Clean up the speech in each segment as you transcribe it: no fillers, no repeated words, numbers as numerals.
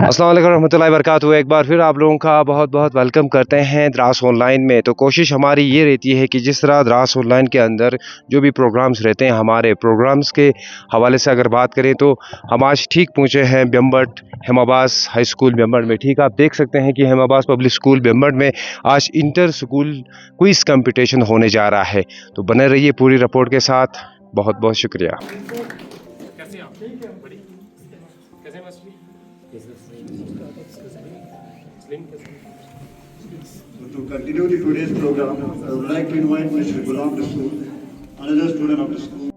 अस्सलाम वालेकुम रहमतुल्लाहि वबरकातुहू। एक बार फिर आप लोगों का बहुत बहुत वेलकम करते हैं द्रास ऑनलाइन में। तो कोशिश हमारी ये रहती है कि जिस तरह द्रास ऑनलाइन के अंदर जो भी प्रोग्राम्स रहते हैं, हमारे प्रोग्राम्स के हवाले से अगर बात करें तो हम आज ठीक पहुँचे हैं बेम्बट हेमाबास हाई स्कूल बेम्बट में। ठीक आप देख सकते हैं कि हेमाबास पब्लिक स्कूल बेम्बट में आज इंटर स्कूल क्विज़ कंपटीशन होने जा रहा है। तो बने रहिए पूरी रिपोर्ट के साथ। बहुत बहुत शुक्रिया। कैसे आप? बड़ी कैसे मछली? स्लिम कैसे? To continue the today's program, I would like to invite Mr. Ghulam Rasool, another student of the school.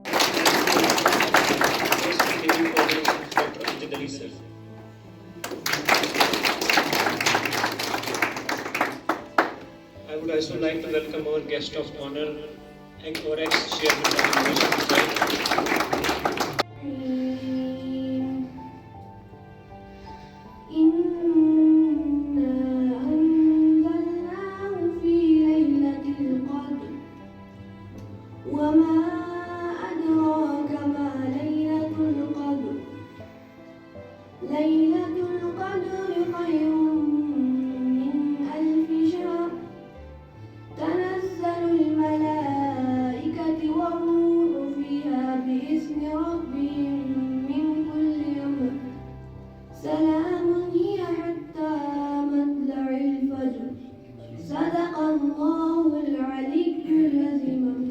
I would also like to welcome our guest of honor, our ex-chairman of the University.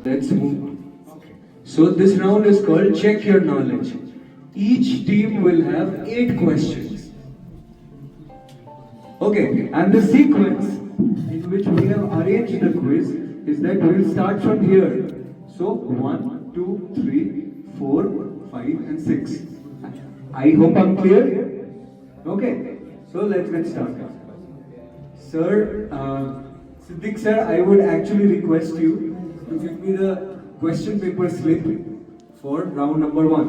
Let's move on. So this round is called Check Your Knowledge. Each team will have 8 questions. Okay, and the sequence in which we have arranged the quiz is that we'll start from here. So 1, 2, 3, 4, 5 and 6. I hope I'm clear? Okay, so let's get started. Sir, Siddiq sir, I would actually request you to give me the question paper slip for round number 1.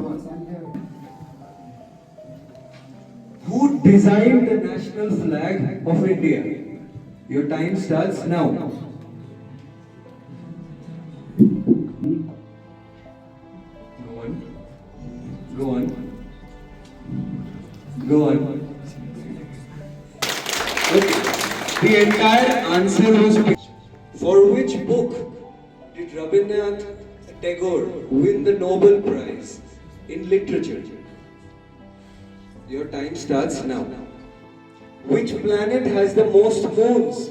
Who designed the national flag of India? Your time starts now. Go on. Go on. Go on. Okay. The entire answer was for which book did Rabindranath Tagore win the Nobel Prize in Literature? Your time starts now. Which planet has the most moons?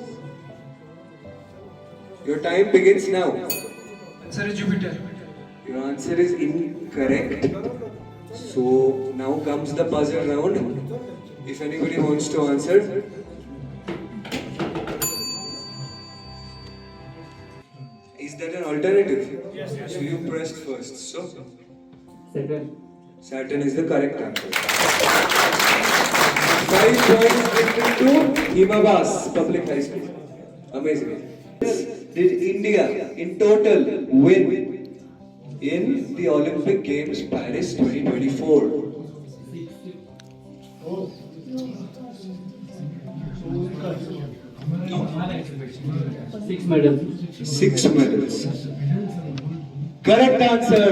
Your time begins now. Answer is Jupiter. Your answer is incorrect. So now comes the buzzer round. If anybody wants to answer. Is that an alternative? Yes. So you pressed first. So Saturn. Saturn is the correct answer. 5 points given to Himabas Public High School. Amazing. Did India in total win in the Olympic Games Paris 2024? Six medals. 6 medals. Correct answer.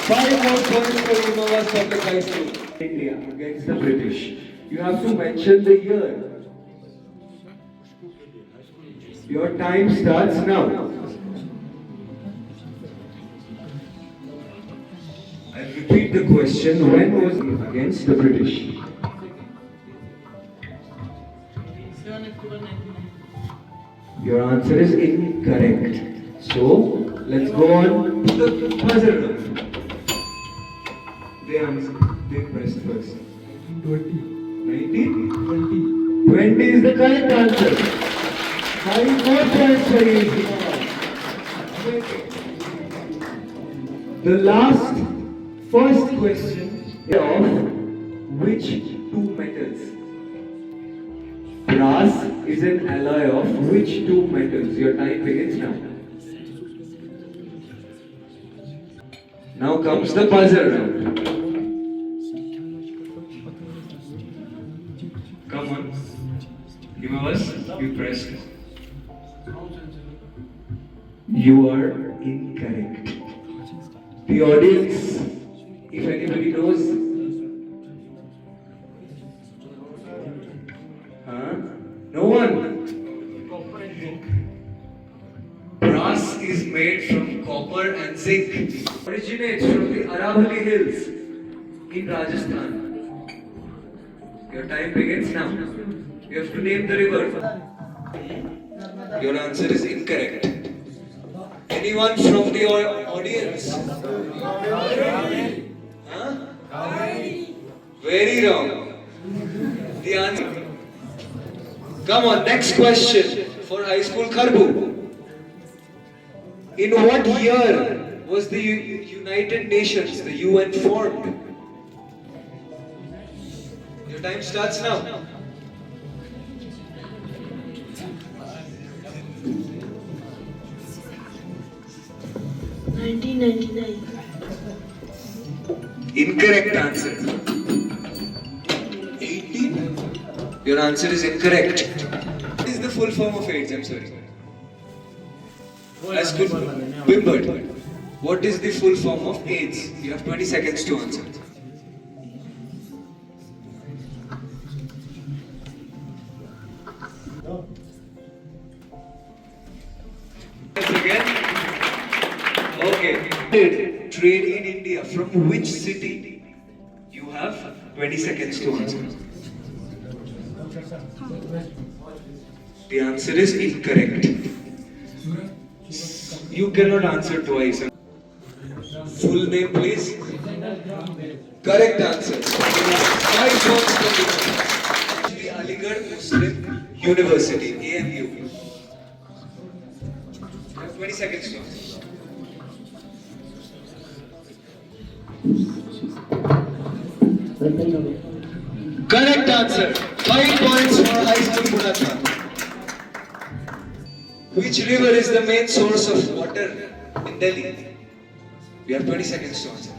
5 more points for Himabas Public High School. India against the British. You have to mention the year. Your time starts now. I'll repeat the question. When was it against the British? 7 October 1999. Your answer is incorrect. So, let's go on to the buzzer round. They pressed first. 20. 19? 20 is the correct answer. 5 more points for you. The last, first question of which 2 metals? Brass is an alloy of which 2 metals? Your time begins now. Now comes the buzzer round. Come on. Himabas, you pressed. You are incorrect. The audience, if anybody knows, No one. Copper and zinc. Brass is made from copper and zinc. Originates from the Aravalli Hills in Rajasthan. Your time begins now. You have to name the river. Your answer is incorrect. Anyone from the audience? Huh? Very wrong. The answer. Come on, next question for High School Kharbu. In what year was the United Nations, the UN, formed? Your time starts now. Incorrect answer. 18? Your answer is incorrect. What is the full form of AIDS? I'm sorry. As good. Bimbad. What is the full form of AIDS? You have 20 seconds to answer. Again? Okay. Trade in India. From which city? You have 20 seconds to answer. The answer is incorrect. You cannot answer twice. Full name, please. Correct answer. 5 points for you. The Aligarh Muslim University, AMU. You have 20 seconds to answer. Correct answer. 5 points for High School Punatha. Which river is the main source of water in Delhi? You have 20 seconds to answer.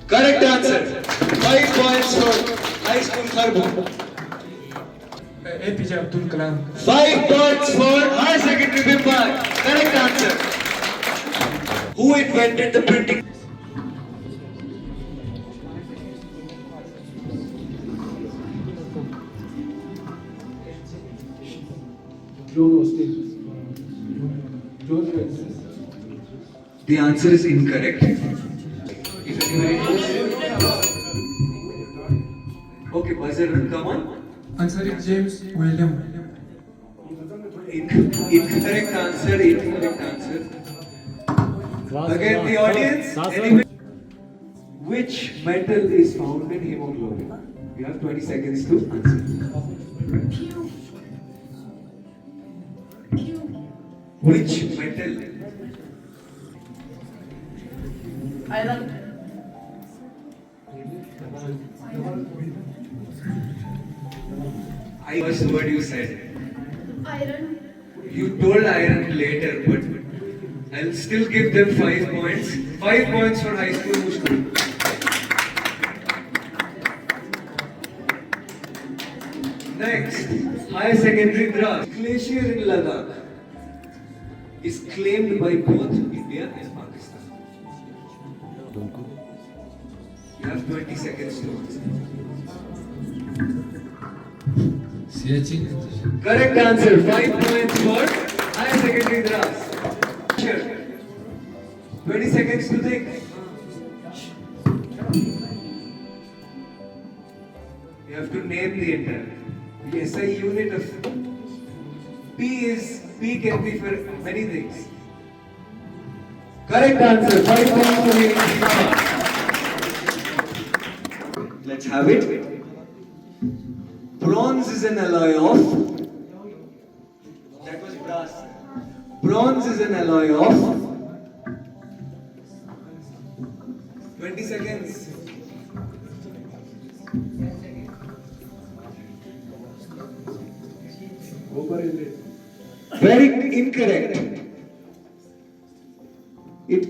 Correct answer. 5 points for High School Kharbu. APJ Abdul Kalam. 5 points for High Secondary Bimbad. Correct answer. Who invented the printing? John Austin. George Weston. The answer is incorrect. If anybody knows. Okay, buzzer will come on. Answer is James William. Incorrect answer, incorrect answer. Again, the audience. Which metal is found in hemoglobin? You have 20 seconds to answer. Which metal? Iron. I was the word you said. Iron. You told iron later, but I'll still give them 5 points. 5 points for High School Mushkil. Next, High Secondary Dras. Glacier in Ladakh is claimed by both India and Pakistan. You have 20 seconds to answer. Correct answer. 5 points for High Secondary Dras. Sure. 20 seconds to think. You have to name the entire. The SI unit of P can be for many things. Correct answer. 5 points for you. Let's have it. Bronze is an alloy of. That was brass. Bronze is an alloy of. 20 seconds. Very incorrect. It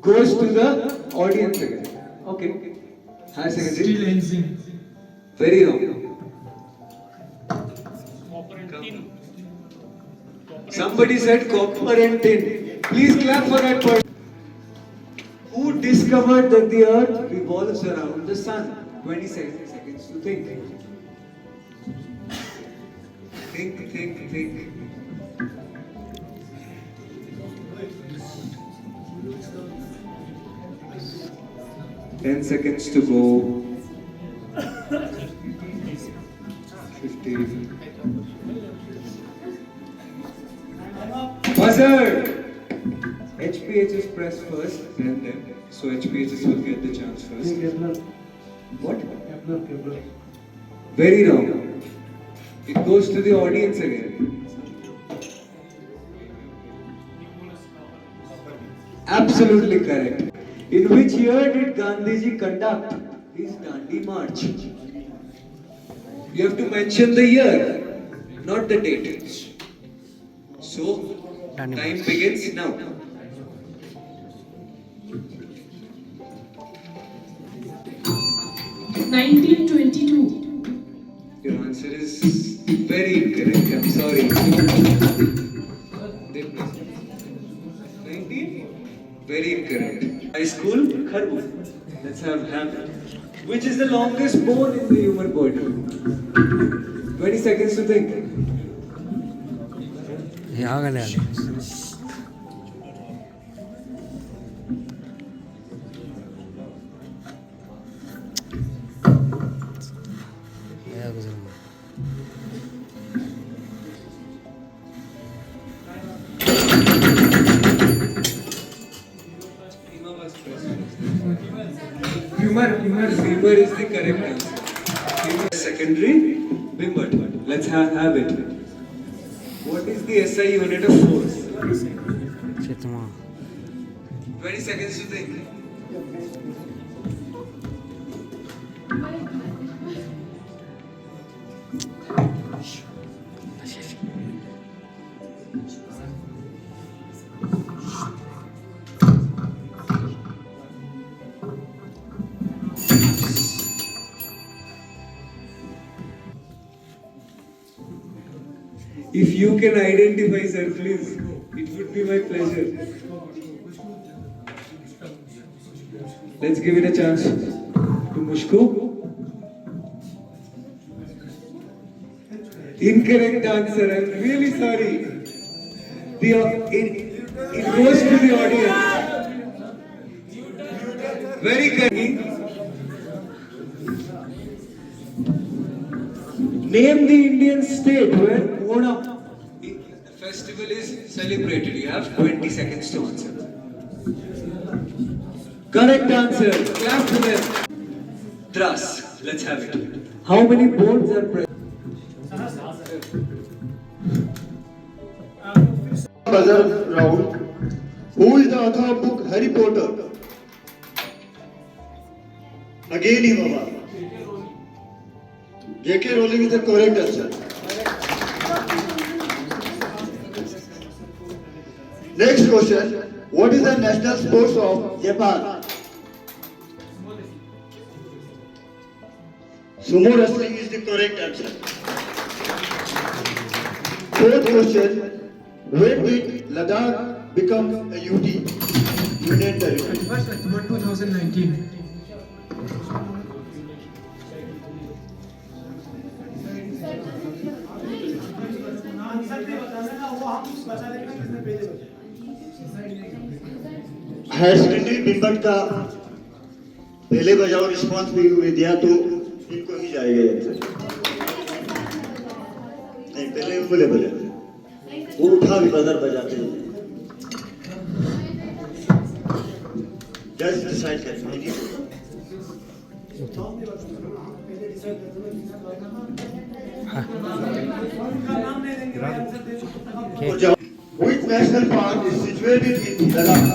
goes to the audience again. Okay. High secondary. Steel and zinc. Very wrong. Copper and tin. Somebody said copper and tin. Please clap for that point. Who discovered that the earth revolves around the sun? 20 seconds to think. Think. 10 seconds to go. 15. Buzzer! HPHS press first and then. So HPHS will get the chance first. Kepler. What? Kepler. Very wrong. It goes to the audience again. Absolutely correct. In which year did Gandhiji conduct his Dandi March? You have to mention the year, not the date. So, time begins now. Your answer is very incorrect. I'm sorry. 19? Very incorrect. High school, Kharbu. Let's have Hamlet. Which is the longest bone in the human body? 20 seconds to think. Femur is the correct answer. Femur secondary, Bimbad. Let's have it. What is the SI unit of force? 20 seconds to think. If you can identify, sir, please, it would be my pleasure. Let's give it a chance to Mushku. Incorrect answer. I'm really sorry. It goes to the audience. Very correct. Name the Indian state where Onam festival is celebrated. You have 20 seconds to answer. Correct answer. Clap for them. Dras. Let's have it. How many boards are present? Buzzer round. Who is the author of book Harry Potter? Again, Himama. J.K. Rowling is the correct answer. Next question. What is the national sports of Japan? Sumo wrestling is the correct answer. Fourth question. When did Ladakh become a UT? Union Territory. 1st October 2019. Higher secondary बिम्बट का पहले बजाओ response भी हुए दिया तो इनको ही जाएगा आंसर। नहीं पहले बोले वो उठा भी बजर बजाते हैं। जज डिसाइड करेंगे। Which national park is situated in Ladakh?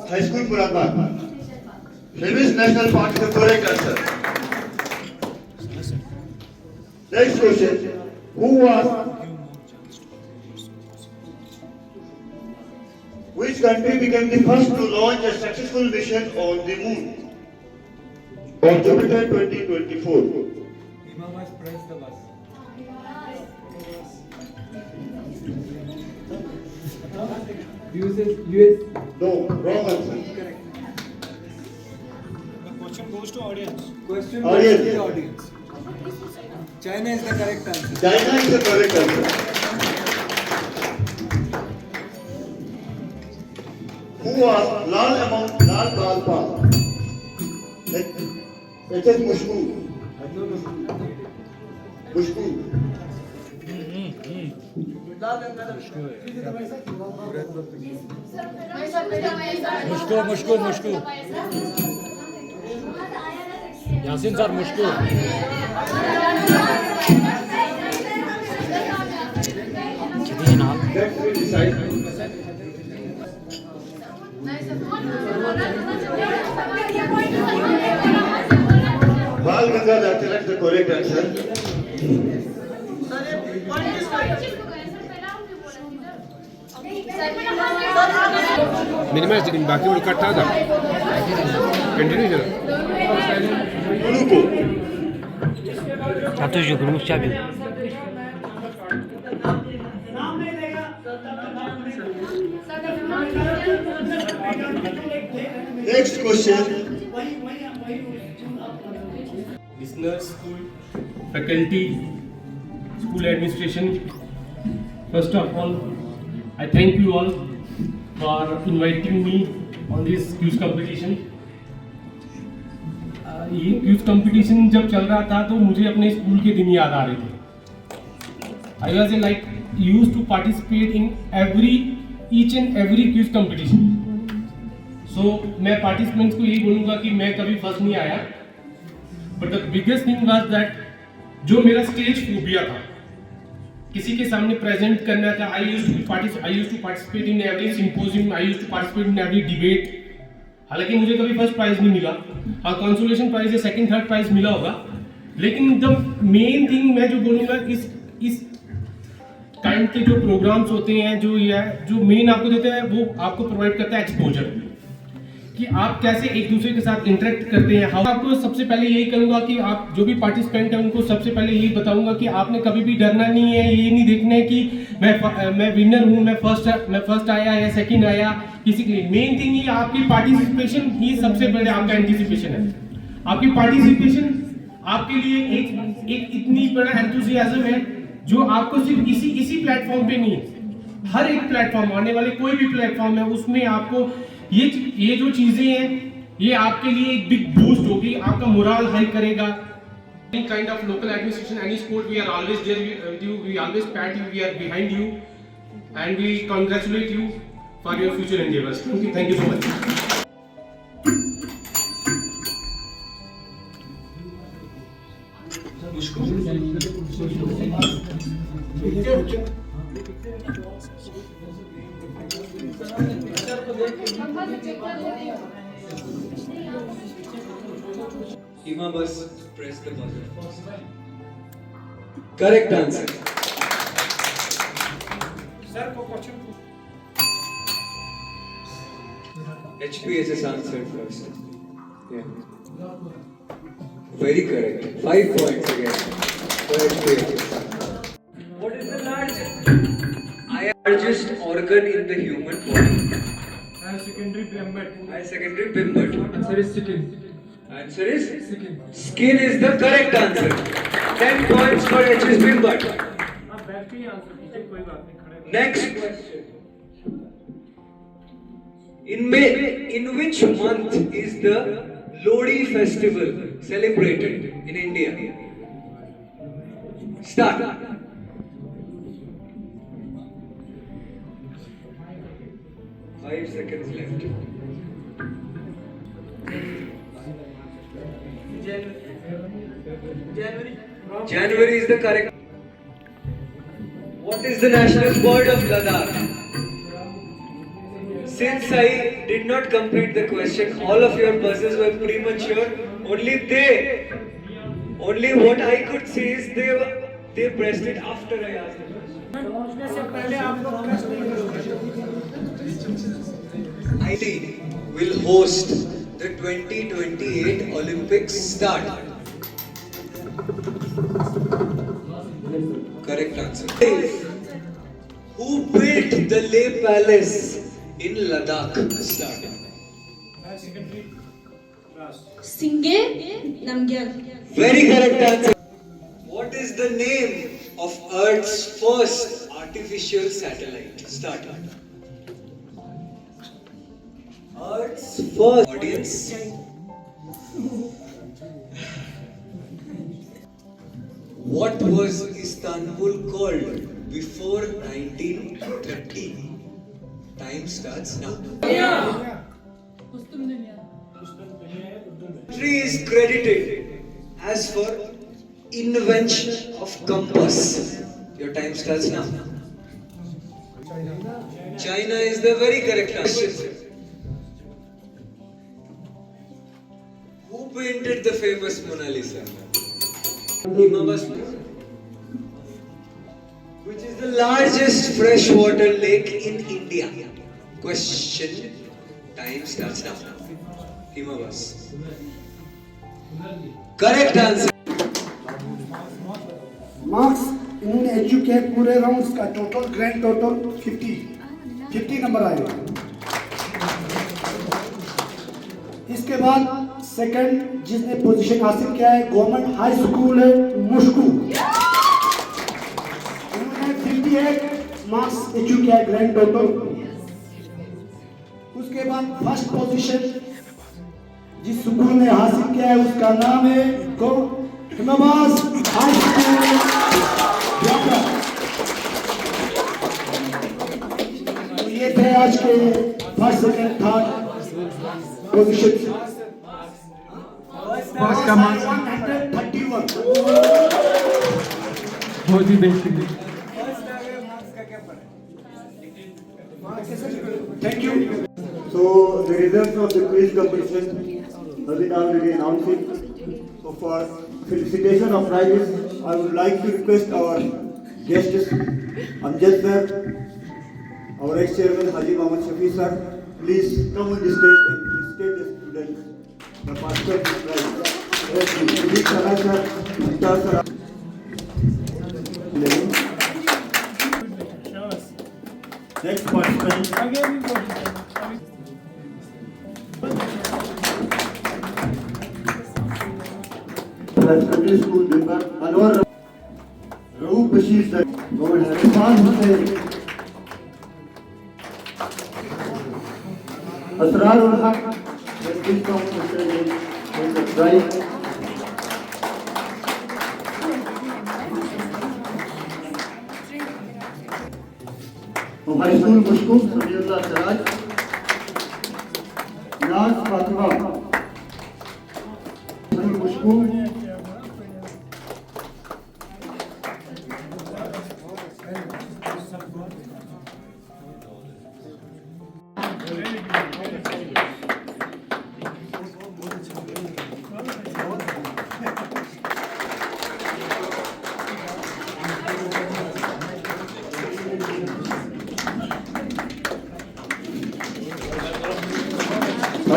High School Muradbad. Flemish National Park is the correct answer. Next question. Which country became the first to launch a successful mission on the moon? On Jupiter 2024. US. No, wrong answer. The question goes to audience. Question Audience. to the audience. China is the correct answer. China is the correct answer. Who was Lal Balpa? H.S. Mushku. Mushku. मुश्को Yasin sir मुश्को Let's decide. Bal Gangadhar Tilak the correct answer. Minimise लेकिन बाकी वो इकट्ठा था continue चला Uluko. Next question. Listeners, school faculty, school administration. First of all, I thank you all for inviting me on this quiz competition. ये cues competition जब चल रहा था तो मुझे अपने स्कूल के दिन याद आ रहे थे. I was like use to participate in each and every quiz competition. So मैं पार्टिसिपेंट्स को यही बोलूँगा कि मैं कभी फर्स्ट नहीं आया, but the biggest thing was that जो मेरा स्टेज फोबिया था, किसी के सामने प्रेजेंट करना था. I used to participate in every symposium, I used to participate in every debate. हालांकि मुझे कभी फर्स्ट प्राइज नहीं मिला, हाँ कंसोलेशन प्राइज या सेकंड थर्ड प्राइज मिला होगा. लेकिन द मेन थिंग मैं जो बोलूँगा इस काइंड के जो प्रोग्राम्स होते हैं, जो मेन आपको देते हैं, वो आपको प्रोवाइड करता है एक्सपोजर, कि आप कैसे एक दूसरे के साथ इंटरेक्ट करते हैं. आपको सबसे पहले यही करूंगा कि आप जो भी पार्टिसिपेंट हैं उनको सबसे पहले यही बताऊंगा कि आपने कभी भी डरना नहीं है. ये नहीं देखना है कि मैं विनर हूँ, मैं फर्स्ट आया या सेकंड आया, किसी के लिए. मेन थिंग ये आपकी पार्टिसिपेशन ही सबसे बड़े आपका एंटिसिपेशन है. आपकी पार्टिसिपेशन आपके लिए एक इतनी बड़ा एंथुसियाज्म है जो आपको सिर्फ इसी प्लेटफॉर्म पे नहीं, हर एक प्लेटफॉर्म, आने वाले कोई भी प्लेटफॉर्म है उसमें आपको ये जो चीजें हैं ये आपके लिए एक बिग बूस्ट होगी, आपका मोरल हाई करेगा. Any kind of local administration, any sport, we are always there with you, we always pat you, we are behind you, and we congratulate you for your future endeavors. Thank you so much. Hima bus, press the buzzer. Correct answer. Sir, for question. HPHS answered first. Yeah. Very correct. 5 points again for HPHS. What is the largest organ in the human body? Secondary Pimbet. Secondary Pimbet. Answer is chicken. Answer is skin is the correct answer. 10 points for HS Pimbet. आप बैठ के ही answer कीजिए, कोई बात नहीं, खड़े. Next question. In which month is the Lodi festival celebrated in India? Start. Five seconds left. January is the correct. What is the national bird of Ladakh? Since I did not complete the question, all of your buzzers were premature. Only what I could see is they pressed it after I asked the question. IT will host the 2028 Olympics. Start. Correct answer. Who built the Leh Palace in Ladakh. Start. Singe Namgyal. Very correct answer. What is the name of Earth's first artificial satellite? Start. Earth's first audience. What was Istanbul called before 1930? Time starts now. Country is credited as for invention of compass. Your time starts now. China is the very correct answer. Who painted the famous Mona Lisa? Which is the largest freshwater lake in India? Question. Time starts now. Himavas. Correct answer. Marks इन्होंने HU के पूरे rounds का total grand total 50 number आएगा। इसके बाद second जिसने position हासिल किया है गवर्नमेंट हाई स्कूल है मुश्कू, उन्होंने 58 मार्क्स एचयू किया है ग्रैंड टोटल। उसके बाद फर्स्ट पोजीशन जिस स्कूल ने हासिल किया है उसका नाम है हिमाबास हाई स्कूल। तो ये थे आज के first second third position. First का मार्क्स 131 बहुत ही बेहतरीन। Thank you. So the results of the quiz competition have been already announced. So for felicitation of prizes, I would like to request our guests, Amjad sir, our ex-chairman Haji Mohammad Shafi sir, please come on the stage and felicitate the students, the participants in prize. Thank you. Sudhir Sara sir, Mukhtar sir. Next participant. Secondary school member Anwar Rauf Bashir sir, Mohammed Harifan Hussain, Asrar ul Haq, please come to the stage and the prize. From high school Mushku, Sabiullah Siraj, Naz Fatima, Mushku.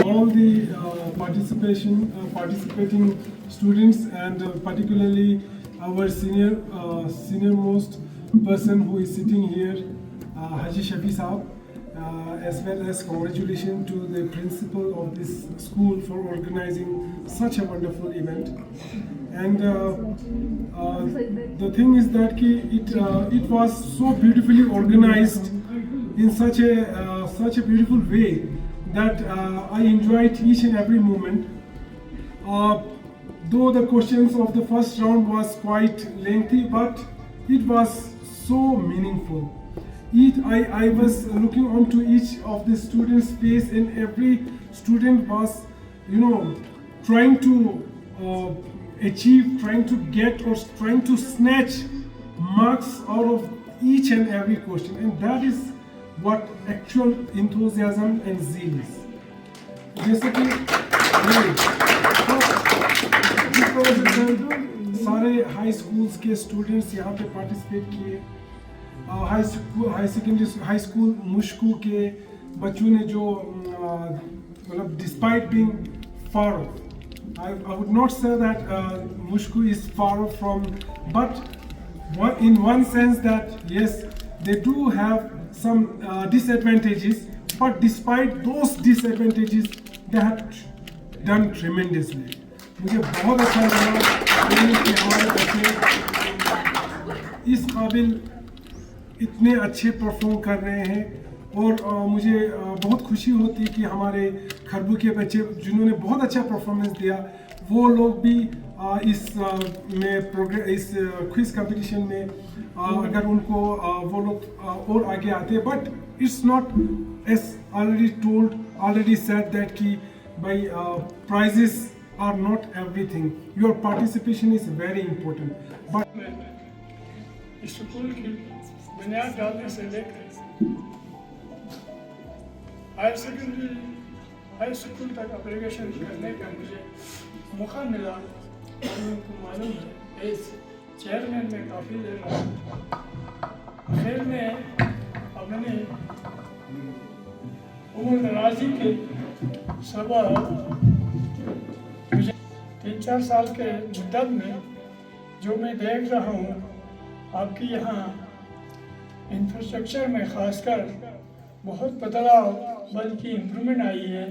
All the participating students and particularly our senior-most person who is sitting here, Haji Shafi Saab, as well as congratulations to the principal of this school for organizing such a wonderful event. And the thing is that it was so beautifully organized in such a beautiful way that I enjoyed each and every moment. Though the questions of the first round was quite lengthy, but it was so meaningful. I was looking onto each of the students' face, and every student was, trying to achieve, trying to get, or trying to snatch marks out of each and every question, and that is what actual enthusiasm and zeal is. जैसे कि सारे high schools के students यहाँ पे participate किए, high school मुश्कू के बच्चों ने जो मतलब despite being far of, I would not say that Mushku is far off from, but in one sense that yes, they do have some disadvantages, but despite those disadvantages, they have done tremendously. मुझे बहुत अच्छा लगा कि हमारे बच्चे इस काबिल इतने अच्छे परफॉर्म कर रहे हैं और मुझे बहुत खुशी होती है कि हमारे खरबू के बच्चे जिन्होंने बहुत अच्छा परफॉर्मेंस दिया वो लोग भी इस क्विज कंपटीशन में अगर उनको वो लोग और आगे आते हैं but it's not as already said that कि भाई prizes are not everything, your participation is very important. But school की बुनियाद डालने से लेकर हाई स्कूल तक एप्लीकेशन करने का मुझे मौका मिला और उनको मालूम है इस चेयरमैन में काफ़ी देर रहा। फिर मैं अपने उम्र दराजी के सबब मुझे 3-4 साल के मुद्दत में जो मैं देख रहा हूँ आपकी यहाँ इंफ्रास्ट्रक्चर में ख़ासकर बहुत बदलाव बल्कि इम्प्रूवमेंट आई है।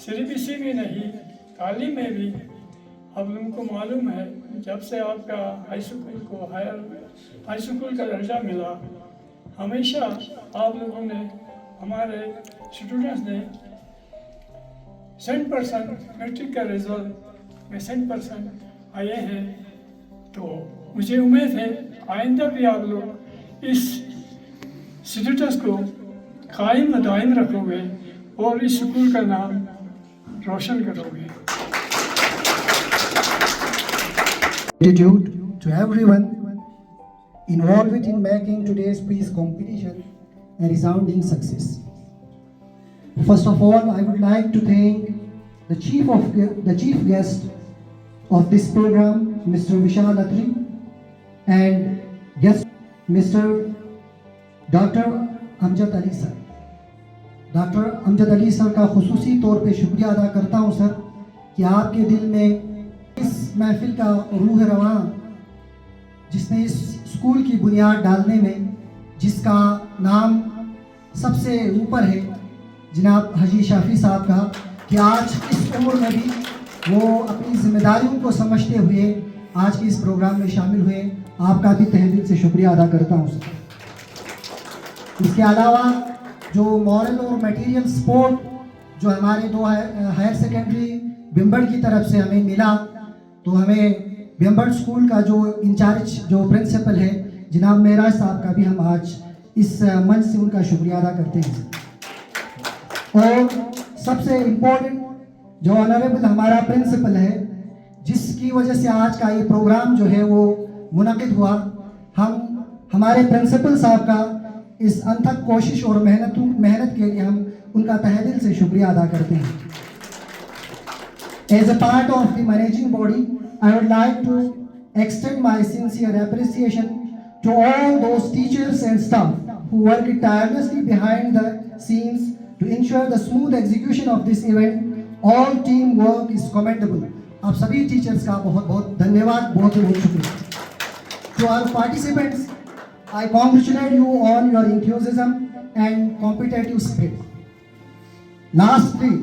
सिर्फ इसी में नहीं तालीम में भी अब उनको मालूम है जब से आपका हाई स्कूल का दर्जा मिला हमेशा आप लोगों ने हमारे स्टूडेंट्स ने 100% मैट्रिक का रिजल्ट में 100% आए हैं। तो मुझे उम्मीद है आइंदा भी आप लोग इस स्टेटस को कायम व दायम रखोगे और इस स्कूल का नाम रोशन करोगे। Gratitude to everyone involved in making today's quiz competition a resounding success. First of all, I would like to thank the chief guest of this program, Mr. Vishal Atri, and guest Mr. Dr. Amjad Ali sir. Doctor Amjad Ali sir का खुसूसी तौर पे शुक्रिया अदा करता हूँ sir कि आपके दिल में इस महफिल का रूह रवां जिसने इस स्कूल की बुनियाद डालने में जिसका नाम सबसे ऊपर है जनाब हाजी शाफी साहब का कि आज इस उम्र में भी वो अपनी जिम्मेदारियों को समझते हुए आज के इस प्रोग्राम में शामिल हुए। आपका भी तहे दिल से शुक्रिया अदा करता हूँ सर। इसके अलावा जो मॉरल और मटेरियल सपोर्ट जो हमारे दो हायर सेकेंडरी बिम्बड़ की तरफ से हमें मिला तो हमें बिम्बड़ स्कूल का जो इंचार्ज जो प्रिंसिपल है जनाब मेराज साहब का भी हम आज इस मंच से उनका शुक्रिया अदा करते हैं। और सबसे इम्पोर्टेंट जो ऑनरेबल हमारा प्रिंसिपल है जिसकी वजह से आज का ये प्रोग्राम जो है वो मुनक़िद हुआ, हम हमारे प्रिंसिपल साहब का इस अनथक कोशिश और मेहनत के लिए हम उनका तहे दिल से शुक्रिया अदा करते हैं। As a part of the managing body, I would like to extend my sincere appreciation to all those teachers and staff who work tirelessly behind the scenes to ensure the smooth execution of this event. All teamwork is commendable. आप सभी teachers का बहुत बहुत धन्यवाद, बहुत बहुत शुक्रिया। To our participants, I congratulate you on your enthusiasm and competitive spirit. Lastly,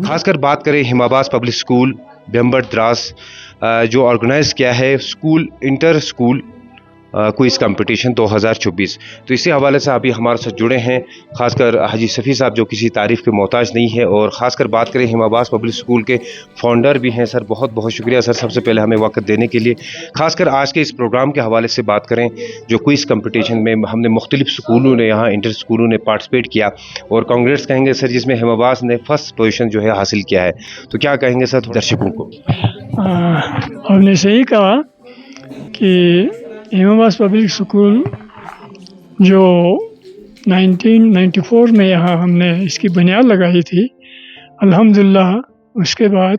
खासकर बात करें हिमाबास पब्लिक स्कूल बेम्बड़ द्रास जो ऑर्गेनाइज़ किया है school inter school quiz competition 2024, तो इसी हवाले से अभी हमारे साथ जुड़े हैं खासकर हाजी सफ़ी साहब जो किसी तारीफ़ के मोहताज नहीं है। और ख़ासकर बात करें हिमाबास पब्लिक स्कूल के फाउंडर भी हैं। सर बहुत बहुत शुक्रिया सर सबसे पहले हमें वक्त देने के लिए। खासकर आज के इस प्रोग्राम के हवाले से बात करें जो क्विज़ कंपटीशन में हमने मुख्तलिफ स्कूलों ने यहाँ इंटर स्कूलों ने पार्टिसिपेट किया और कांग्रेस कहेंगे सर जिसमें हिमाबास ने फर्स्ट पोजीशन जो है हासिल किया है, तो क्या कहेंगे सर दर्शकों को? हमने सही कहा कि हिमाबास पब्लिक स्कूल जो 1994 में यहाँ हमने इसकी बुनियाद लगाई थी, अल्हम्दुलिल्लाह उसके बाद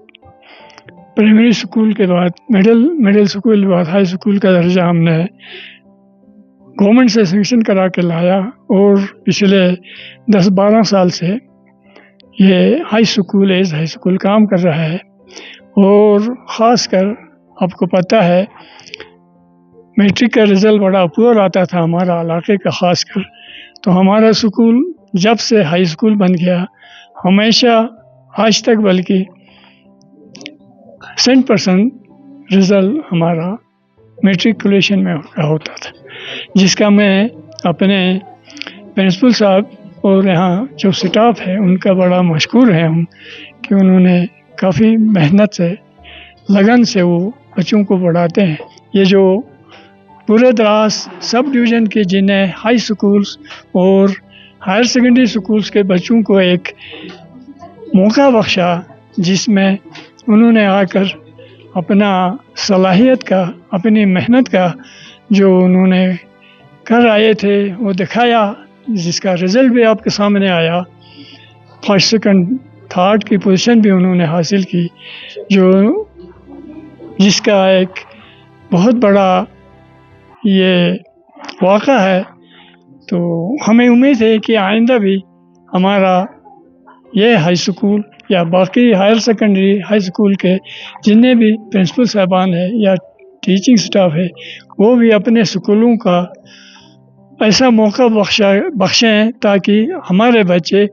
प्राइमरी स्कूल के बाद मिडिल स्कूल के बाद हाई स्कूल का दर्जा हमने गवर्नमेंट से सेंक्शन करा के लाया और पिछले 10-12 साल से ये हाई स्कूल काम कर रहा है। और ख़ासकर आपको पता है मैट्रिक का रिज़ल्ट बड़ा पुअर आता था हमारा इलाके का ख़ासकर, तो हमारा स्कूल जब से हाई स्कूल बन गया हमेशा आज तक बल्कि 100% रिज़ल्ट हमारा मेट्रिकुलेशन में होता था, जिसका मैं अपने प्रिंसिपल साहब और यहाँ जो स्टाफ है उनका बड़ा मशकूर है हम कि उन्होंने काफ़ी मेहनत से लगन से वो बच्चों को पढ़ाते हैं। ये जो पूरे द्रास सब डिवीज़न के जिन्हें हाई स्कूल्स और हायर सेकेंडरी स्कूल्स के बच्चों को एक मौका बख्शा, जिसमें उन्होंने आकर अपना सलाहियत का, अपनी मेहनत का जो उन्होंने कर आए थे वो दिखाया, जिसका रिज़ल्ट भी आपके सामने आया। फर्स्ट सेकंड थर्ड की पोजीशन भी उन्होंने हासिल की, जो जिसका एक बहुत बड़ा ये वाक़ा है। तो हमें उम्मीद है कि आइंदा भी हमारा ये हाई स्कूल या बाकी हायर सेकेंडरी हाई स्कूल के जितने भी प्रिंसिपल साहबान हैं या टीचिंग स्टाफ है वो भी अपने स्कूलों का ऐसा मौका बख्शें ताकि हमारे बच्चे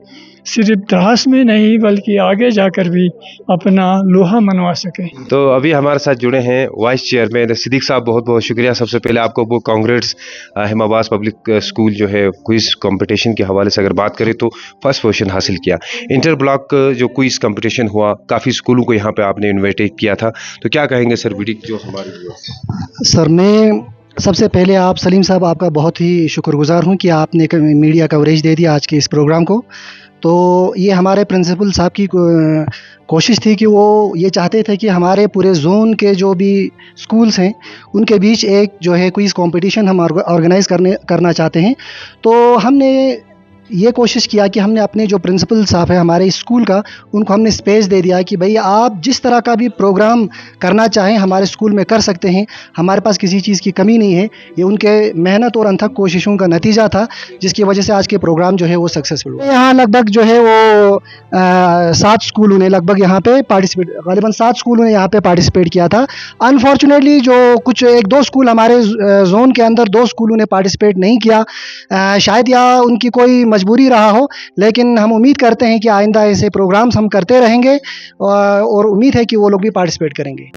सिर्फ द्रास में नहीं बल्कि आगे जाकर भी अपना लोहा मनवा सकें। तो अभी हमारे साथ जुड़े हैं वाइस चेयरमैन सिद्दीक साहब, बहुत बहुत शुक्रिया। सबसे पहले आपको वो कांग्रेट्स। हिमाबाद पब्लिक स्कूल जो है क्विज़ कंपटीशन के हवाले से अगर बात करें तो फर्स्ट पोजीशन हासिल किया। इंटर ब्लॉक जो क्विज़ कंपटीशन हुआ, काफ़ी स्कूलों को यहाँ पे आपने इन्वाइट किया था, तो क्या कहेंगे सर वीडियो जो हमारे? सर मैं सबसे पहले आप सलीम साहब आपका बहुत ही शुक्रगुजार हूँ कि आपने मीडिया कवरेज दे दिया आज के इस प्रोग्राम को। तो ये हमारे प्रिंसिपल साहब की कोशिश थी कि वो ये चाहते थे कि हमारे पूरे जोन के जो भी स्कूल्स हैं उनके बीच एक जो है क्विज़ कंपटीशन हम ऑर्गेनाइज़ करना चाहते हैं। तो हमने ये कोशिश किया कि हमने अपने जो प्रिंसिपल साहब है हमारे स्कूल का, उनको हमने स्पेस दे दिया कि भाई आप जिस तरह का भी प्रोग्राम करना चाहें हमारे स्कूल में कर सकते हैं, हमारे पास किसी चीज़ की कमी नहीं है। ये उनके मेहनत और अनथक कोशिशों का नतीजा था, जिसकी वजह से आज के प्रोग्राम जो है वो सक्सेसफुल हुआ। यहाँ लगभग जो है वो 7 स्कूलों ने लगभग यहाँ पे पार्टिसिपेट, गालिबन 7 स्कूलों ने यहाँ पे पार्टिसिपेट किया था। अनफॉर्चुनेटली जो कुछ 1-2 स्कूल हमारे जोन के अंदर 2 स्कूलों ने पार्टिसिपेट नहीं किया, शायद या उनकी कोई मजबूरी रहा हो, लेकिन हम उम्मीद करते हैं कि आइंदा ऐसे प्रोग्राम्स हम करते रहेंगे और उम्मीद है कि वो लोग भी पार्टिसिपेट करेंगे।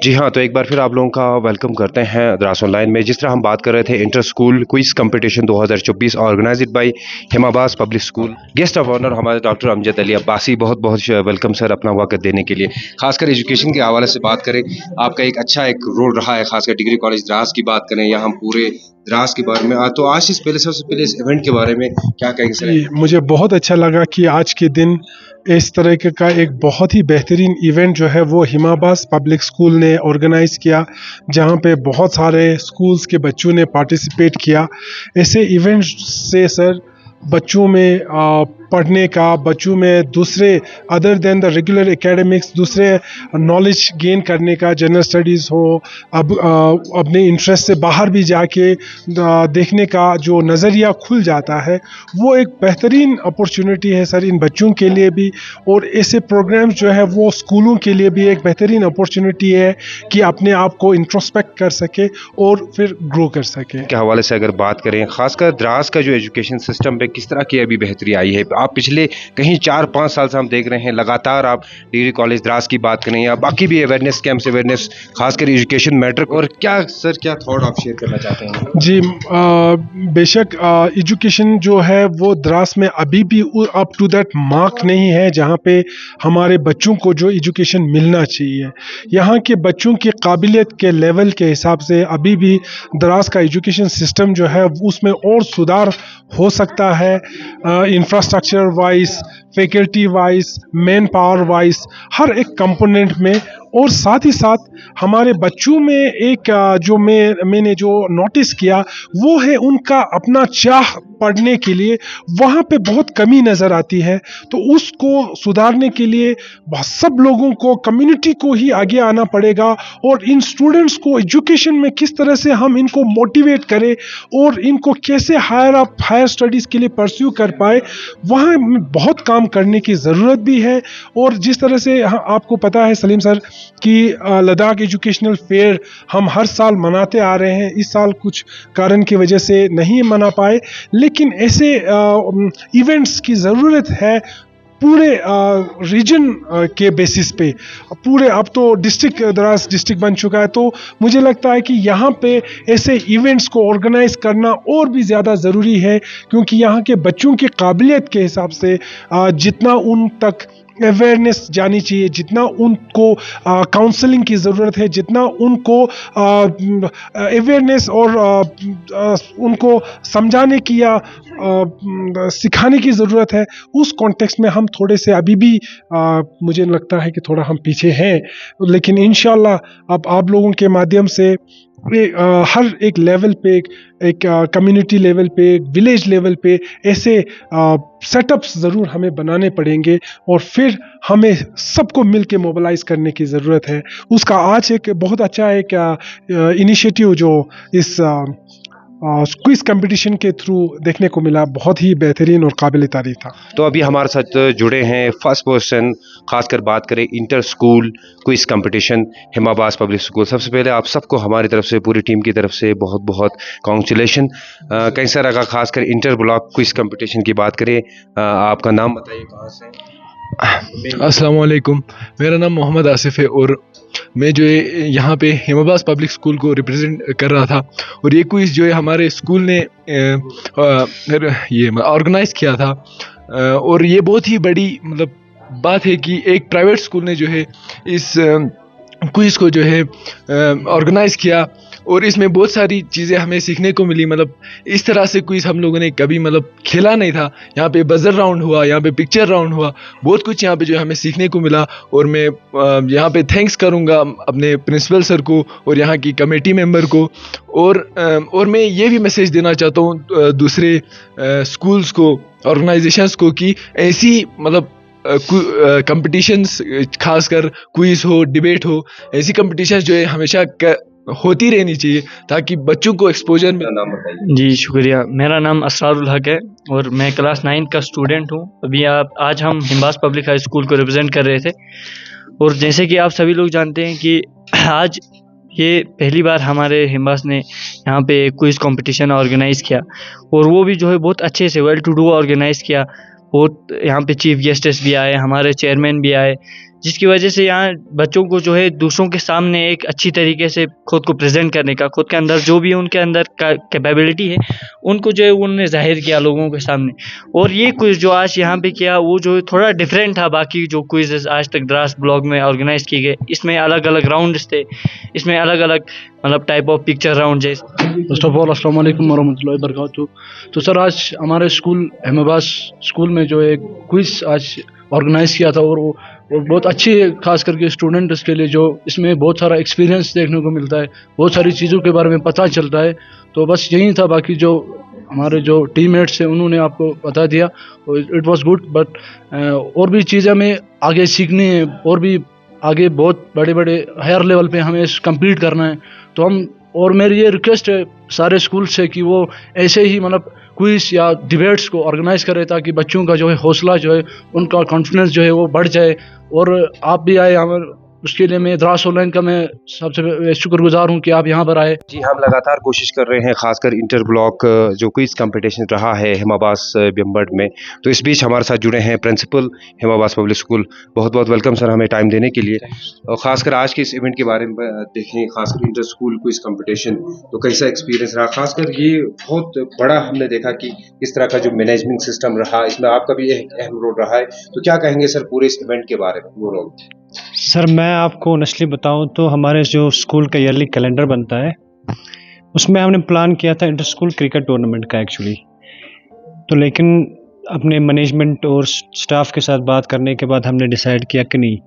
जी हाँ, तो एक बार फिर आप लोगों का वेलकम करते हैं द्रास ऑनलाइन में। जिस तरह हम बात कर रहे थे inter school quiz competition 2024 organised by Himabad public school, guest of honour हमारे डॉक्टर अमजद अली अब्बासी, बहुत बहुत वेलकम सर अपना वक्त देने के लिए। खासकर एजुकेशन के हवाले से बात करें, आपका एक अच्छा एक रोल रहा है, खासकर डिग्री कॉलेज द्रास की बात करें या हम पूरे द्रास के बारे में। तो आज सबसे पहले इस इवेंट के बारे में क्या कहेंगे सर? मुझे बहुत अच्छा लगा कि आज के दिन इस तरह का एक बहुत ही बेहतरीन इवेंट जो है वो हिमाबाद पब्लिक स्कूल ने ऑर्गेनाइज़ किया, जहां पे बहुत सारे स्कूल्स के बच्चों ने पार्टिसिपेट किया। ऐसे इवेंट से सर बच्चों में पढ़ने का, बच्चों में दूसरे other than the regular academics दूसरे नॉलेज गेन करने का, जनरल स्टडीज़ हो, अब अपने इंटरेस्ट से बाहर भी जाके देखने का जो नज़रिया खुल जाता है, वो एक बेहतरीन अपॉर्चुनिटी है सर इन बच्चों के लिए भी। और ऐसे प्रोग्राम्स जो है वो स्कूलों के लिए भी एक बेहतरीन अपॉर्चुनिटी है कि अपने आप को इंट्रोस्पेक्ट कर सके और फिर ग्रो कर सके। के हवाले से अगर बात करें, खासकर द्रास का जो एजुकेशन सिस्टम पे किस तरह की अभी बेहतरी आई है? आप पिछले कहीं 4-5 साल से हम देख रहे हैं लगातार, आप डिग्री कॉलेज द्रास की बात करें या बाकी भी अवेयरनेस कैंप्स, अवेयरनेस खासकर एजुकेशन मैटर, और क्या सर क्या थॉट आप शेयर करना चाहते हैं? जी बेशक एजुकेशन जो है वो द्रास में अभी भी अप टू दैट मार्क नहीं है जहाँ पे हमारे बच्चों को जो एजुकेशन मिलना चाहिए। यहाँ के बच्चों की काबिलियत के लेवल के हिसाब से अभी भी द्रास का एजुकेशन सिस्टम जो है उसमें और सुधार हो सकता है, infrastructure wise, faculty wise, man power wise, हर एक कंपोनेंट में। और साथ ही साथ हमारे बच्चों में एक जो मैंने जो नोटिस किया वो है उनका अपना चाह पढ़ने के लिए, वहाँ पे बहुत कमी नज़र आती है। तो उसको सुधारने के लिए सब लोगों को, कम्युनिटी को ही आगे आना पड़ेगा और इन स्टूडेंट्स को एजुकेशन में किस तरह से हम इनको मोटिवेट करें और इनको कैसे हायर स्टडीज़ के लिए परस्यू कर पाए, वहाँ बहुत काम प्रोग्राम करने की ज़रूरत भी है। और जिस तरह से आपको पता है सलीम सर कि लद्दाख एजुकेशनल फेयर हम हर साल मनाते आ रहे हैं, इस साल कुछ कारण की वजह से नहीं मना पाए, लेकिन ऐसे इवेंट्स की ज़रूरत है पूरे रीजन के बेसिस पे। पूरे अब तो द्रास डिस्ट्रिक्ट बन चुका है, तो मुझे लगता है कि यहाँ पे ऐसे इवेंट्स को ऑर्गेनाइज करना और भी ज़्यादा ज़रूरी है, क्योंकि यहाँ के बच्चों की काबिलियत के हिसाब से जितना उन तक अवेयरनेस जानी चाहिए, जितना उनको काउंसलिंग की ज़रूरत है, जितना उनको अवेयरनेस और उनको समझाने की या सिखाने की ज़रूरत है, उस कॉन्टेक्स्ट में हम थोड़े से अभी भी मुझे लगता है कि थोड़ा हम पीछे हैं। लेकिन इंशाल्लाह अब आप लोगों के माध्यम से हर एक लेवल पे, एक कम्युनिटी लेवल पे, एक विलेज लेवल पे ऐसे सेटअप्स ज़रूर हमें बनाने पड़ेंगे और फिर हमें सबको मिल के मोबिलाइज करने की ज़रूरत है। उसका आज एक बहुत अच्छा एक इनिशिएटिव जो इस क्विज कंपटीशन के थ्रू देखने को मिला, बहुत ही बेहतरीन और काबिल तारीफ था। तो अभी हमारे साथ जुड़े हैं फर्स्ट पर्सन, खासकर बात करें inter school quiz competition Himabas public school. सबसे पहले आप सबको हमारी तरफ से, पूरी टीम की तरफ से बहुत बहुत कॉन्ग्रेचुलेशन। कैसा रहा खासकर इंटर ब्लॉक क्विज कंपटीशन की बात करें, आपका नाम बताइए, कहाँ से? अस्सलाम वालेकुम, मेरा नाम मोहम्मद आसिफ है और मैं जो है यहाँ पे हिमाबास पब्लिक स्कूल को रिप्रेजेंट कर रहा था। और ये क्विज़ जो है हमारे स्कूल ने ये ऑर्गेनाइज किया था। और ये बहुत ही बड़ी मतलब बात है कि एक प्राइवेट स्कूल ने जो है इस क्विज़ को जो है ऑर्गेनाइज किया और इसमें बहुत सारी चीज़ें हमें सीखने को मिली। मतलब इस तरह से क्विज़ हम लोगों ने कभी मतलब खेला नहीं था। यहाँ पे बजर राउंड हुआ, यहाँ पे पिक्चर राउंड हुआ, बहुत कुछ यहाँ पे जो हमें सीखने को मिला। और मैं यहाँ पे थैंक्स करूँगा अपने प्रिंसिपल सर को और यहाँ की कमेटी मेंबर को। और मैं ये भी मैसेज देना चाहता हूँ दूसरे स्कूल्स को, ऑर्गेनाइजेशंस को कि ऐसी मतलब कंपटीशंस, खासकर क्विज हो, डिबेट हो, ऐसी कंपटीशंस जो है हमेशा होती रहनी चाहिए ताकि बच्चों को एक्सपोजर मिले। जी शुक्रिया, मेरा नाम असरारुल हक है और मैं क्लास 9 का स्टूडेंट हूँ। अभी आज हम हिमाबास पब्लिक हाई स्कूल को रिप्रेजेंट कर रहे थे। और जैसे कि आप सभी लोग जानते हैं कि आज ये पहली बार हमारे हिमाबास ने यहाँ पे क्विज़ कंपटीशन ऑर्गेनाइज़ किया और वो भी जो है बहुत अच्छे से वेल टू डू ऑर्गेनाइज़ किया। बहुत यहाँ पे चीफ गेस्ट्स भी आए, हमारे चेयरमैन भी आए, जिसकी वजह से यहाँ बच्चों को जो है दूसरों के सामने एक अच्छी तरीके से खुद को प्रेजेंट करने का, खुद के अंदर जो भी उनके अंदर का कैपेबिलिटी है उनको जो है उन्होंने जाहिर किया लोगों के सामने। और ये क्विज़ जो आज यहाँ पे किया वो जो है थोड़ा डिफरेंट था बाकी जो क्विज़ आज तक द्रास ब्लॉक में ऑर्गेनाइज किए गए। इसमें अलग अलग राउंड्स थे, इसमें अलग अलग मतलब टाइप ऑफ पिक्चर राउंड जैसे। फर्स्ट ऑफ ऑल अस्सलाम वालेकुम वरहमतुल्लाहि वबरकातुहू। तो सर आज हमारे स्कूल हिमाबास स्कूल में जो है क्विज़ आज ऑर्गेनाइज़ किया था और वो बहुत अच्छी है, खास करके स्टूडेंट्स के लिए जो इसमें बहुत सारा एक्सपीरियंस देखने को मिलता है, बहुत सारी चीज़ों के बारे में पता चलता है। तो बस यही था, बाकी जो हमारे जो टीममेट्स हैं उन्होंने आपको बता दिया, इट वाज गुड। बट और भी चीज़ें हमें आगे सीखनी है और भी आगे बहुत बड़े बड़े हायर लेवल पे हमें कंप्लीट करना है। तो हम और मेरी ये रिक्वेस्ट है सारे स्कूल से कि वो ऐसे ही मतलब क्विज या डिबेट्स को ऑर्गेनाइज करें ताकि बच्चों का जो है हौसला जो है, उनका कॉन्फिडेंस जो है वो बढ़ जाए। और आप भी आए हमारे, उसके लिए मैं द्रास ऑनलाइन का मैं सबसे शुक्रगुजार हूँ कि आप यहाँ पर आए। जी, हम लगातार कोशिश कर रहे हैं, खासकर इंटर ब्लॉक जो क्विज कंपटीशन रहा है हिमाबास बिम्बड में। तो इस बीच हमारे साथ जुड़े हैं प्रिंसिपल हिमाबास पब्लिक स्कूल। बहुत बहुत वेलकम सर हमें टाइम देने के लिए। और ख़ासकर आज के इस इवेंट के बारे में देखें, खासकर इंटर स्कूल क्विज कंपटीशन, तो कैसा एक्सपीरियंस रहा? खासकर ये बहुत बड़ा हमने देखा कि इस तरह का जो मैनेजमेंट सिस्टम रहा, इसमें आपका भी एक अहम रोल रहा है। तो क्या कहेंगे सर पूरे इस इवेंट के बारे में, वो रोल? सर मैं आपको ऑनेस्टली बताऊं तो हमारे जो स्कूल का ईयरली कैलेंडर बनता है उसमें हमने प्लान किया था इंटर स्कूल क्रिकेट टूर्नामेंट का एक्चुअली। तो लेकिन अपने मैनेजमेंट और स्टाफ के साथ बात करने के बाद हमने डिसाइड किया कि नहीं,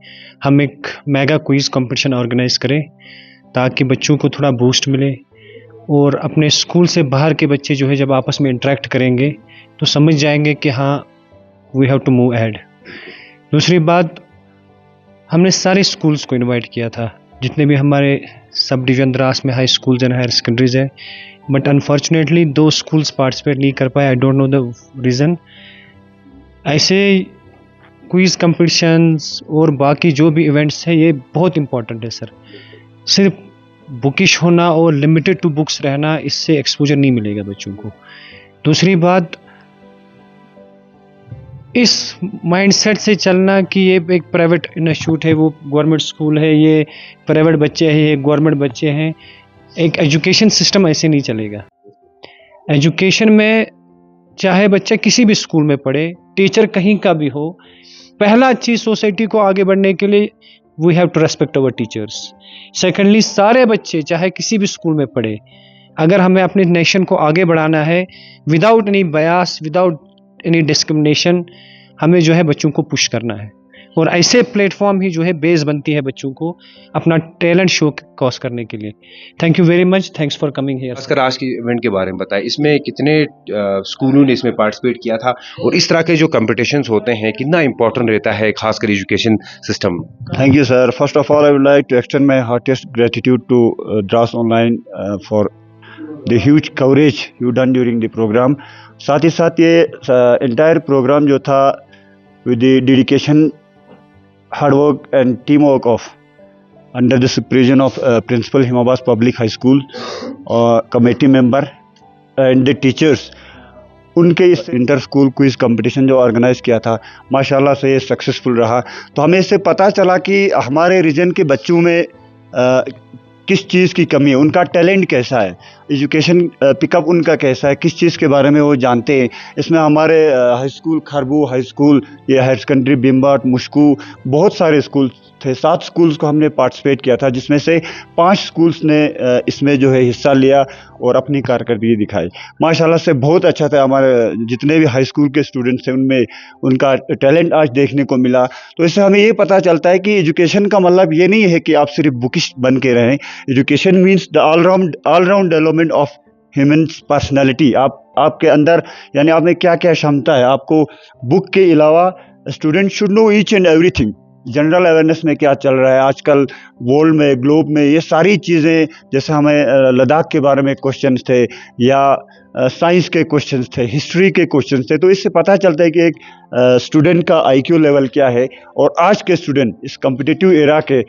हम एक मेगा क्विज़ कंपटीशन ऑर्गेनाइज करें ताकि बच्चों को थोड़ा बूस्ट मिले और अपने स्कूल से बाहर के बच्चे जो है जब आपस में इंटरेक्ट करेंगे तो समझ जाएंगे कि हाँ we have to move ahead. दूसरी बात, हमने सारे स्कूल्स को इनवाइट किया था, जितने भी हमारे सब डिवीजन द्रास में high schools and higher secondaries है। बट अनफॉर्चुनेटली 2 स्कूल्स पार्टिसिपेट नहीं कर पाए। I don't know the reason. ऐसे क्विज़ कंपटीशंस और बाकी जो भी इवेंट्स हैं ये बहुत इम्पोर्टेंट है सर। सिर्फ बुकिश होना और लिमिटेड टू बुक्स रहना, इससे एक्सपोजर नहीं मिलेगा बच्चों को। दूसरी बात, इस माइंडसेट से चलना कि ये एक प्राइवेट इंस्टीट्यूट है, वो गवर्नमेंट स्कूल है, ये प्राइवेट बच्चे हैं, ये गवर्नमेंट बच्चे हैं, एक एजुकेशन सिस्टम ऐसे नहीं चलेगा। एजुकेशन में चाहे बच्चा किसी भी स्कूल में पढ़े, टीचर कहीं का भी हो, पहला चीज़ सोसाइटी को आगे बढ़ने के लिए we have to respect our teachers. Secondly, सारे बच्चे चाहे किसी भी स्कूल में पढ़े, अगर हमें अपने नेशन को आगे बढ़ाना है विदाउट एनी बायस, विदाउट एनी डिस्क्रिमिनेशन, हमें जो है बच्चों को पुश करना है। और ऐसे प्लेटफॉर्म ही जो है बेस बनती है बच्चों को अपना टैलेंट शो कॉज करने के लिए। Thank you very much, thanks for coming here. खासकर आज के इवेंट के बारे में बताएं, इसमें कितने स्कूलों ने इसमें पार्टिसिपेट किया था और इस तरह के जो कॉम्पिटिशन्स होते हैं कितना इम्पोर्टेंट रहता है खासकर education system. Thank you, sir. First of all, I would like to extend my heartiest gratitude to Dras Online for the huge coverage you done during the program. साथ ही साथ ये entire program जो था with the dedication, hard work and teamwork of under the supervision of Principal Himabas Public High School, committee member and the teachers, उनके इस inter school quiz competition जो organise किया था माशाल्लाह से ये सक्सेसफुल रहा। तो हमें इससे पता चला कि हमारे रीजन के बच्चों में किस चीज़ की कमी है, उनका टैलेंट कैसा है, एजुकेशन पिकअप उनका कैसा है, किस चीज़ के बारे में वो जानते हैं। इसमें हमारे हाई स्कूल खरबू हाई स्कूल, ये हायर सेकेंडरी बिम्बाट, मुश्कू, बहुत सारे स्कूल थे। 7 स्कूल्स को हमने पार्टिसिपेट किया था, जिसमें से 5 स्कूल्स ने इसमें जो है हिस्सा लिया और अपनी कारकर्दगी दिखाई। माशाल्लाह से बहुत अच्छा था। हमारे जितने भी हाई स्कूल के स्टूडेंट्स थे उनमें उनका टैलेंट आज देखने को मिला। तो इससे हमें ये पता चलता है कि एजुकेशन का मतलब ये नहीं है कि आप सिर्फ बुकिश बन के रहें। Education means the all round development of human personality. आपके अंदर यानी आप में क्या क्या क्षमता है, आपको बुक के अलावा student should know each and everything. General awareness में क्या चल रहा है आजकल वर्ल्ड में, ग्लोब में, ये सारी चीज़ें, जैसे हमें लद्दाख के बारे में क्वेश्चंस थे या साइंस के क्वेश्चंस थे, हिस्ट्री के क्वेश्चंस थे। तो इससे पता चलता है कि एक स्टूडेंट का आईक्यू लेवल क्या है और आज के स्टूडेंट इस कॉम्पिटिटिव एरा के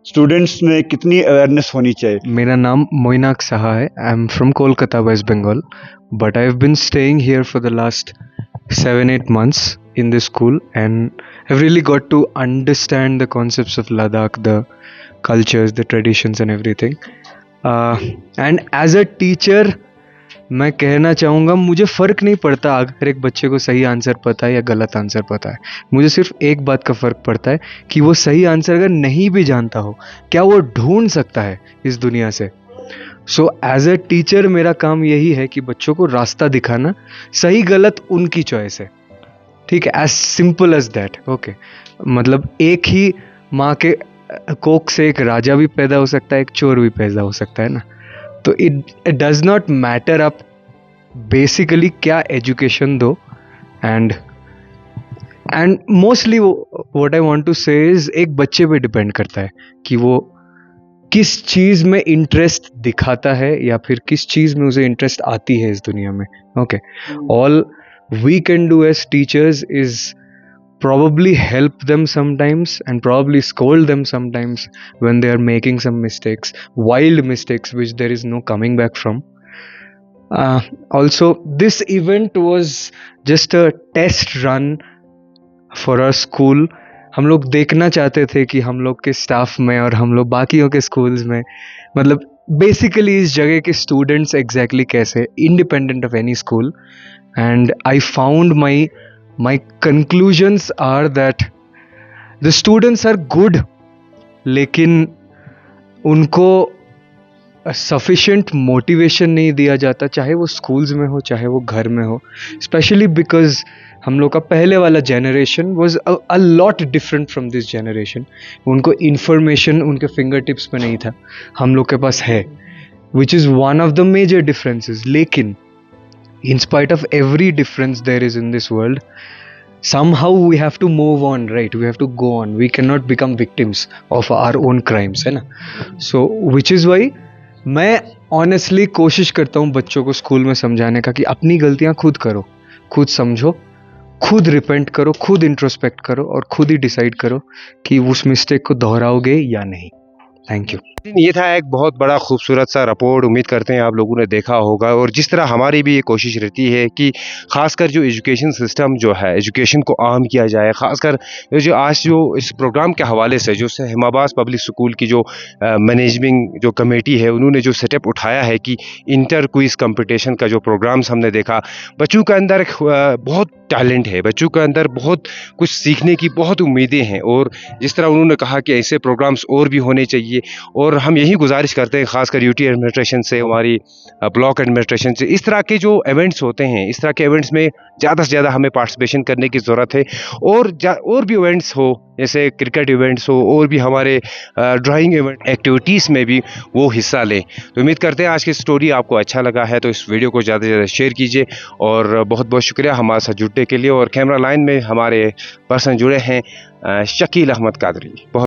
स्टूडेंट्स में कितनी अवेयरनेस होनी चाहिए। मेरा नाम मोइनाक साहा है। I am from Kolkata, West Bengal, but I have been staying here for the last 7-8 months in this school, and I've really got to understand the concepts of Ladakh, the cultures, the traditions and everything. And as a teacher, मैं कहना चाहूँगा मुझे फ़र्क नहीं पड़ता अगर एक बच्चे को सही आंसर पता है या गलत आंसर पता है। मुझे सिर्फ एक बात का फ़र्क पड़ता है कि वो सही आंसर अगर नहीं भी जानता हो, क्या वो ढूंढ सकता है इस दुनिया से। सो एज अ टीचर मेरा काम यही है कि बच्चों को रास्ता दिखाना, सही गलत उनकी चॉइस है, ठीक है, as simple as that. Okay, मतलब एक ही माँ के कोख से एक राजा भी पैदा हो सकता है, एक चोर भी पैदा हो सकता है ना। तो इट डज नॉट मैटर आप बेसिकली क्या एजुकेशन दो। And mostly what I want to say is एक बच्चे पे डिपेंड करता है कि वो किस चीज़ में इंटरेस्ट दिखाता है या फिर किस चीज़ में उसे इंटरेस्ट आती है इस दुनिया में। Okay, all we can do as teachers is probably help them sometimes and probably scold them sometimes when they are making some mistakes, wild mistakes which there is no coming back from. Also, this event was just a test run for our school. हम लोग देखना चाहते थे कि हम लोग के staff में और हम लोग बाकियों के स्कूल्स में, मतलब बेसिकली इस जगह के स्टूडेंट्स एग्जैक्टली कैसे, independent of any school. And I found my conclusions are that the students are good, लेकिन उनको sufficient motivation नहीं दिया जाता, चाहे वो schools में हो चाहे वो घर में हो। Especially because हम लोग का पहले वाला generation was a lot different from this generation. उनको information उनके fingertips पे नहीं था, हम लोग के पास है, which is one of the major differences. लेकिन in spite of every difference there is in this world, somehow we have to move on, right? We have to go on. We cannot become victims of our own crimes, है ना? So which is why मैं honestly कोशिश करता हूँ बच्चों को school में समझाने का कि अपनी गलतियाँ खुद करो, खुद समझो, खुद रिपेंट करो, खुद इंट्रोस्पेक्ट करो और खुद ही डिसाइड करो कि उस मिस्टेक को दोहराओगे या नहीं। Thank you. ये था एक बहुत बड़ा खूबसूरत सा रिपोर्ट, उम्मीद करते हैं आप लोगों ने देखा होगा। और जिस तरह हमारी भी ये कोशिश रहती है कि ख़ासकर जो एजुकेशन सिस्टम जो है, एजुकेशन को आम किया जाए। ख़ासकर जो आज जो इस प्रोग्राम के हवाले से जो हिमाबास पब्लिक स्कूल की जो मैनेजमेंट जो कमेटी है, उन्होंने जो स्टेप उठाया है कि इंटर क्विज़ कंपटीशन का जो प्रोग्राम्स हमने देखा, बच्चों के अंदर बहुत टैलेंट है, बच्चों के अंदर बहुत कुछ सीखने की बहुत उम्मीदें हैं। और जिस तरह उन्होंने कहा कि ऐसे प्रोग्राम्स और भी होने चाहिए। और हम यही गुजारिश करते हैं खासकर यूटी एडमिनिस्ट्रेशन से, हमारी ब्लॉक एडमिनिस्ट्रेशन से, इस तरह के जो इवेंट्स होते हैं, इस तरह के इवेंट्स में ज़्यादा से ज़्यादा हमें पार्टिसिपेशन करने की ज़रूरत है। और भी इवेंट्स हो, जैसे क्रिकेट इवेंट्स हो, और भी हमारे ड्राइंग इवेंट एक्टिविटीज़ में भी वो हिस्सा लें। तो उम्मीद करते हैं आज की स्टोरी आपको अच्छा लगा है, तो इस वीडियो को ज़्यादा से ज़्यादा शेयर कीजिए। और बहुत बहुत शुक्रिया हमारे साथ जुड़ने के लिए। और कैमरा लाइन में हमारे पर्सन जुड़े हैं शकील अहमद कादरी। बहुत